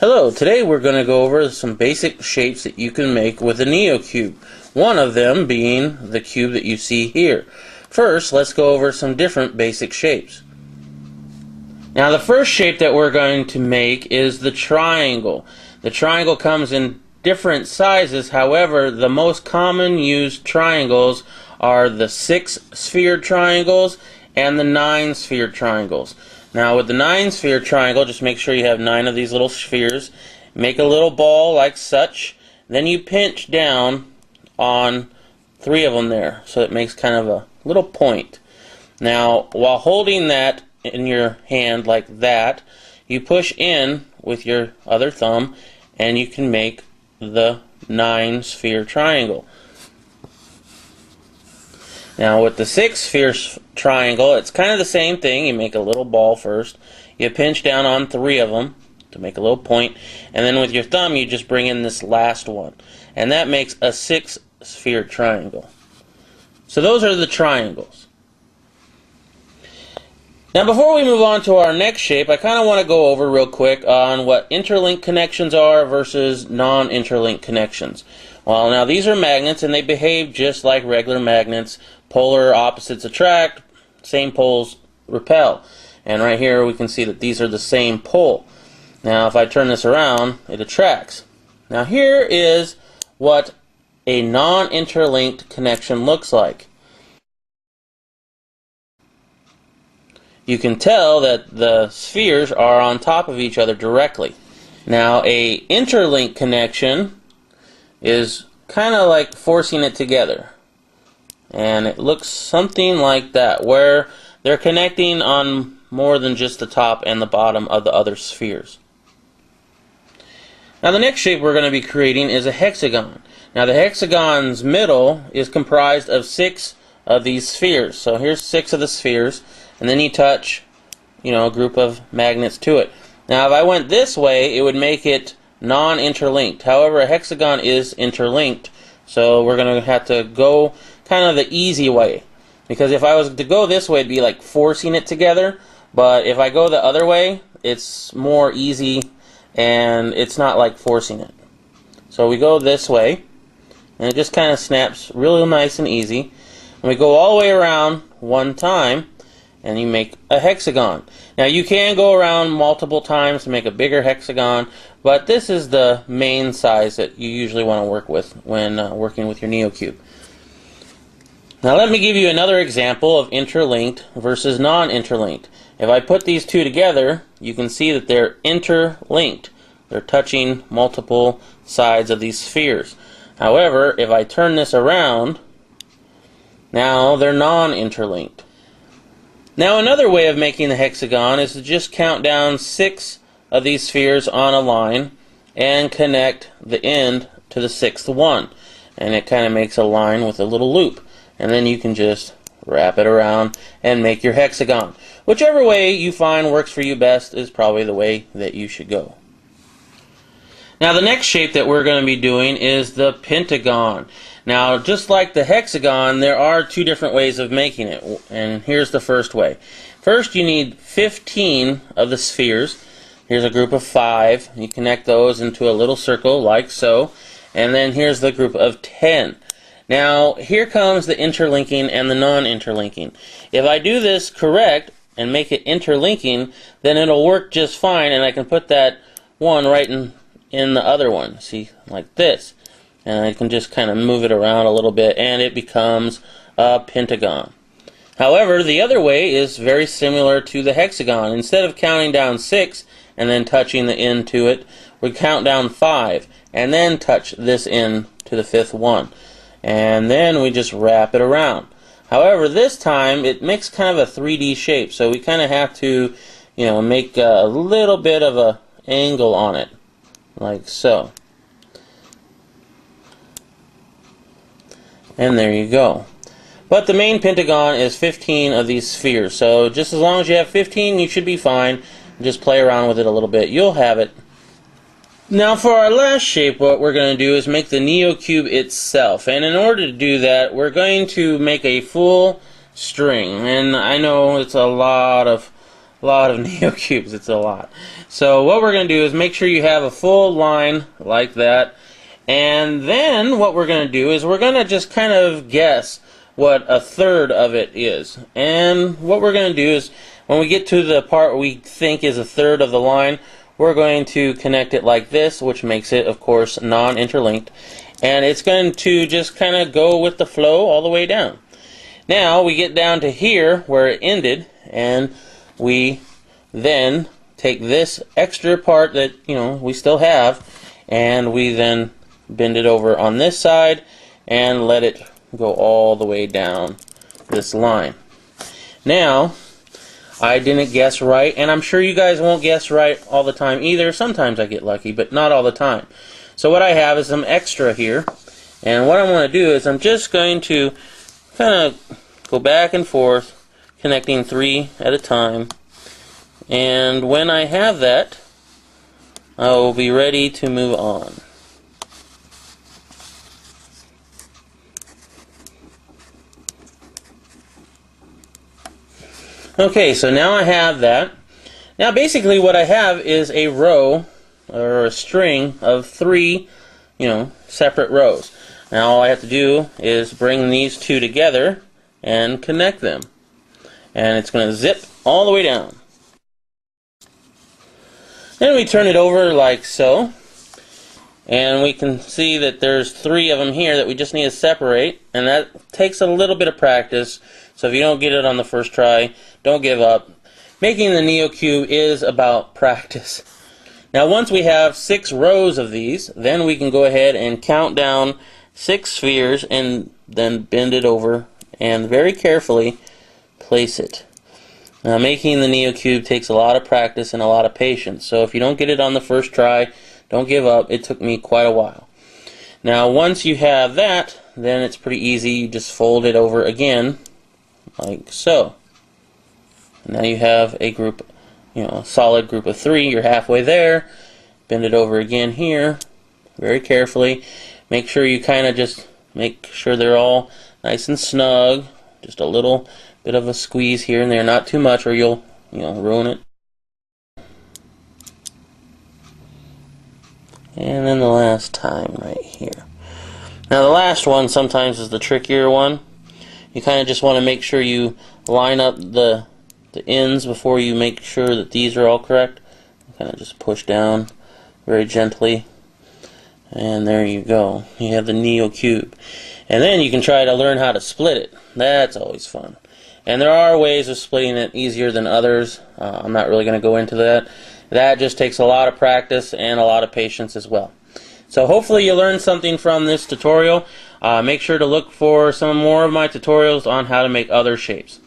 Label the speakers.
Speaker 1: Hello, today we're going to go over some basic shapes that you can make with a neocube. One of them being the cube that you see here. First, let's go over some different basic shapes. Now the first shape that we're going to make is the triangle. The triangle comes in different sizes, however the most common used triangles are the 6-sphere triangles and the 9-sphere triangles. Now with the 9-sphere triangle, just make sure you have 9 of these little spheres. Make a little ball like such. Then you pinch down on 3 of them there, so it makes kind of a little point. Now while holding that in your hand like that, you push in with your other thumb and you can make the 9-sphere triangle. Now with the 6-sphere triangle, it's kind of the same thing. You make a little ball first, you pinch down on 3 of them to make a little point, and then with your thumb you just bring in this last one, and that makes a 6-sphere triangle. So those are the triangles. Now before we move on to our next shape, I kind of want to go over real quick on what interlink connections are versus non-interlink connections. Well, now these are magnets and they behave just like regular magnets. Polar opposites attract, same poles repel. And right here we can see that these are the same pole. Now if I turn this around, it attracts. Now here is what a non-interlinked connection looks like. You can tell that the spheres are on top of each other directly. Now a interlink connection is kind of like forcing it together, and it looks something like that, where they're connecting on more than just the top and the bottom of the other spheres. Now the next shape we're going to be creating is a hexagon. Now the hexagon's middle is comprised of 6 of these spheres. So here's 6 of the spheres, and then you touch, a group of magnets to it. Now if I went this way, it would make it non-interlinked. However, a hexagon is interlinked, so we're going to have to go kind of the easy way, because if I was to go this way, it'd be like forcing it together, but if I go the other way, it's more easy and it's not like forcing it. So we go this way and it just kind of snaps really nice and easy, and we go all the way around one time and you make a hexagon. Now you can go around multiple times to make a bigger hexagon, but this is the main size that you usually want to work with when working with your neocube. Now let me give you another example of interlinked versus non-interlinked. If I put these two together, you can see that they're interlinked. They're touching multiple sides of these spheres. However, if I turn this around, now they're non-interlinked. Now another way of making the hexagon is to just count down 6 of these spheres on a line and connect the end to the 6th one, and it kind of makes a line with a little loop, and then you can just wrap it around and make your hexagon. Whichever way you find works for you best is probably the way that you should go. Now the next shape that we're going to be doing is the pentagon. Now just like the hexagon, there are 2 different ways of making it, and here's the first way. First you need 15 of the spheres. Here's a group of 5. You connect those into a little circle like so, and then here's the group of 10. Now here comes the interlinking and the non-interlinking. If I do this correct and make it interlinking, then it'll work just fine, and I can put that one right in the other one, see, like this. And I can just kind of move it around a little bit and it becomes a pentagon. However, the other way is very similar to the hexagon. Instead of counting down 6 and then touching the end to it, we count down 5 and then touch this end to the 5th one. And then we just wrap it around. However, this time it makes kind of a 3D shape, so we kind of have to, make a little bit of an angle on it, like so. And there you go. But the main pentagon is 15 of these spheres, so just as long as you have 15, you should be fine. Just play around with it a little bit. You'll have it. Now for our last shape, what we're going to do is make the neocube itself. And in order to do that, we're going to make a full string. And I know it's a lot of a lot of neocubes. It's a lot. So what we're going to do is make sure you have a full line like that. And then what we're going to do is we're going to just kind of guess what a third of it is. And what we're going to do is when we get to the part we think is a third of the line, we're going to connect it like this, which makes it, of course, non-interlinked. And it's going to just kind of go with the flow all the way down. Now we get down to here where it ended, and we then take this extra part that, you know, we still have, and we then bend it over on this side and let it go all the way down this line. Now, I didn't guess right, and I'm sure you guys won't guess right all the time either. Sometimes I get lucky, but not all the time. So what I have is some extra here, and what I'm going to do is I'm just going to kind of go back and forth, connecting 3 at a time, and when I have that, I will be ready to move on. Okay, so now I have that. Now basically what I have is a row or a string of 3, separate rows. Now all I have to do is bring these 2 together and connect them. And it's going to zip all the way down. Then we turn it over like so. And we can see that there's 3 of them here that we just need to separate, and that takes a little bit of practice. So if you don't get it on the first try, don't give up. Making the neocube is about practice. Now once we have 6 rows of these, then we can go ahead and count down 6 spheres and then bend it over and very carefully place it. Now making the neocube takes a lot of practice and a lot of patience. So if you don't get it on the first try, don't give up. It took me quite a while. Now once you have that, then it's pretty easy. You just fold it over again like so. Now you have a group, a solid group of 3. You're halfway there. Bend it over again here very carefully. Make sure you kind of just make sure they're all nice and snug. Just a little bit of a squeeze here and there, not too much or you'll ruin it. And then the last time right here. Now the last one sometimes is the trickier one. You kind of just want to make sure you line up the ends before you make sure that these are all correct. Kind of just push down very gently. And there you go. You have the neocube. And then you can try to learn how to split it. That's always fun. And there are ways of splitting it easier than others. I'm not really going to go into that. That just takes a lot of practice and a lot of patience as well. So hopefully you learned something from this tutorial. Make sure to look for some more of my tutorials on how to make other shapes.